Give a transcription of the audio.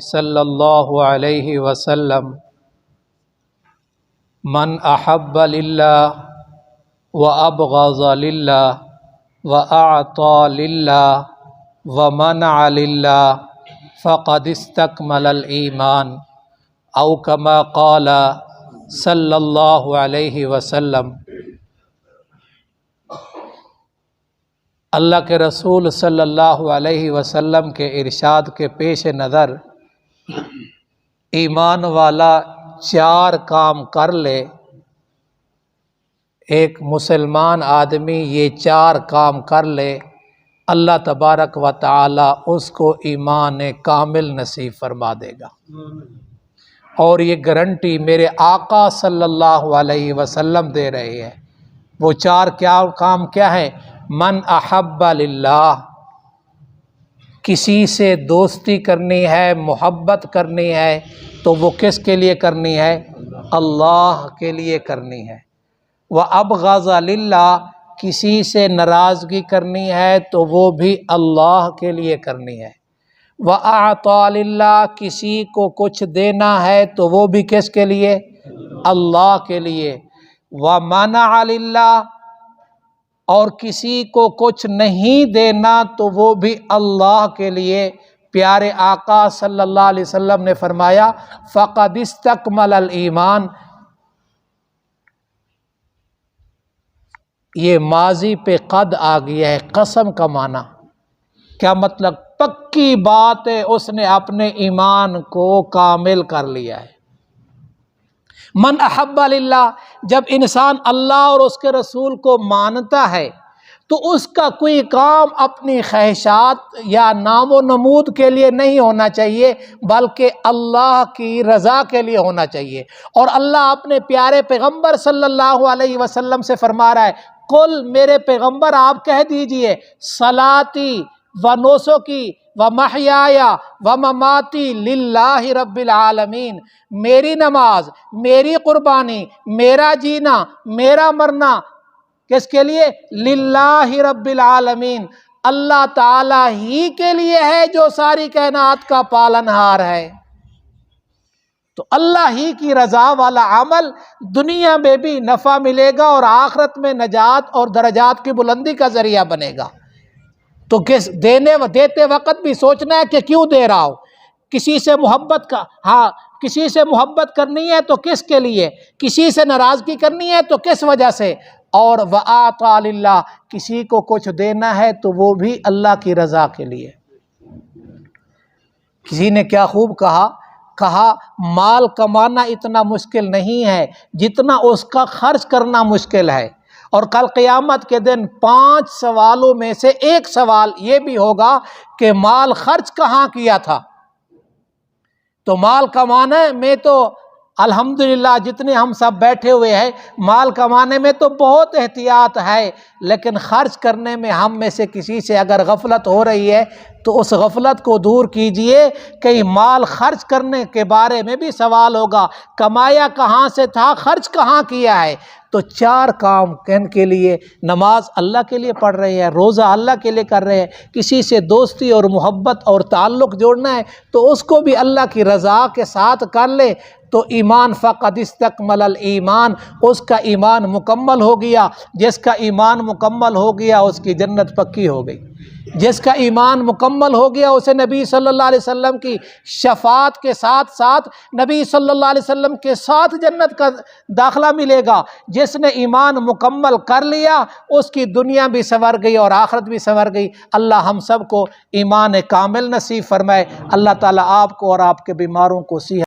صلی اللہ علیہ وسلم من احب للہ وابغض للہ واعطى للہ ومنع للہ فقد استکمل الایمان او کما قال صلی اللہ علیہ وسلم۔ اللہ کے رسول صلی اللہ علیہ وسلم کے ارشاد کے پیش نظر ایمان والا 4 کام کر لے، ایک مسلمان آدمی یہ 4 کام کر لے، اللہ تبارک و تعالی اس کو ایمان کامل نصیب فرما دے گا۔ اور یہ گارنٹی میرے آقا صلی اللہ علیہ وسلم دے رہے ہیں۔ وہ 4 کام کیا ہے؟ من احب للہ، کسی سے دوستی کرنی ہے، محبت کرنی ہے تو وہ کس کے لیے کرنی ہے؟ اللہ کے لیے کرنی ہے۔ وابغض للہ، کسی سے ناراضگی کرنی ہے تو وہ بھی اللہ کے لیے کرنی ہے۔ واعطى للہ، کسی کو کچھ دینا ہے تو وہ بھی کس کے لیے؟ اللہ کے لیے۔ ومنع للہ، اور کسی کو کچھ نہیں دینا تو وہ بھی اللہ کے لیے۔ پیارے آقا صلی اللہ علیہ وسلم نے فرمایا فقد استکمل الایمان، یہ ماضی پہ قد آ گیا ہے، قسم کا معنی کیا مطلب؟ پکی بات ہے، اس نے اپنے ایمان کو کامل کر لیا ہے۔ من احب للہ، جب انسان اللہ اور اس کے رسول کو مانتا ہے تو اس کا کوئی کام اپنی خواہشات یا نام و نمود کے لیے نہیں ہونا چاہیے، بلکہ اللہ کی رضا کے لیے ہونا چاہیے۔ اور اللہ اپنے پیارے پیغمبر صلی اللہ علیہ وسلم سے فرما رہا ہے، قل، میرے پیغمبر آپ کہہ دیجئے، صلاتی و نسکی و محیای و مماتی للہ رب العالمین، میری نماز، میری قربانی، میرا جینا، میرا مرنا کس کے لیے؟ للہ رب العالمین، اللہ تعالی ہی کے لیے ہے جو ساری کائنات کا پالنہار ہے۔ تو اللہ ہی کی رضا والا عمل دنیا میں بھی نفع ملے گا اور آخرت میں نجات اور درجات کی بلندی کا ذریعہ بنے گا۔ تو دیتے وقت بھی سوچنا ہے کہ کیوں دے رہا ہو۔ کسی سے محبت کسی سے محبت کرنی ہے تو کس کے لیے؟ کسی سے ناراضگی کرنی ہے تو کس وجہ سے؟ اور وَآتَى لِلَّهِ، کسی کو کچھ دینا ہے تو وہ بھی اللہ کی رضا کے لیے۔ کسی نے کیا خوب کہا مال کمانا اتنا مشکل نہیں ہے جتنا اس کا خرچ کرنا مشکل ہے۔ اور کل قیامت کے دن 5 سوالوں میں سے ایک سوال یہ بھی ہوگا کہ مال خرچ کہاں کیا تھا۔ تو مال کمانے میں تو الحمدللہ جتنے ہم سب بیٹھے ہوئے ہیں، مال کمانے میں تو بہت احتیاط ہے، لیکن خرچ کرنے میں ہم میں سے کسی سے اگر غفلت ہو رہی ہے تو اس غفلت کو دور کیجئے۔ کہیں مال خرچ کرنے کے بارے میں بھی سوال ہوگا، کمایا کہاں سے تھا، خرچ کہاں کیا ہے۔ تو 4 کام کن کے لیے؟ نماز اللہ کے لیے پڑھ رہے ہیں، روزہ اللہ کے لیے کر رہے ہیں، کسی سے دوستی اور محبت اور تعلق جوڑنا ہے تو اس کو بھی اللہ کی رضا کے ساتھ کر لے تو ایمان فقد استکمل الایمان، اس کا ایمان مکمل ہو گیا۔ جس کا ایمان مکمل ہو گیا اس کی جنت پکی ہو گئی۔ جس کا ایمان مکمل ہو گیا اسے نبی صلی اللہ علیہ وسلم کی شفاعت کے ساتھ ساتھ نبی صلی اللہ علیہ وسلم کے ساتھ جنت کا داخلہ ملے گا۔ جس نے ایمان مکمل کر لیا اس کی دنیا بھی سنور گئی اور آخرت بھی سنور گئی۔ اللہ ہم سب کو ایمان کامل نصیب فرمائے۔ اللہ تعالیٰ آپ کو اور آپ کے بیماروں کو صحت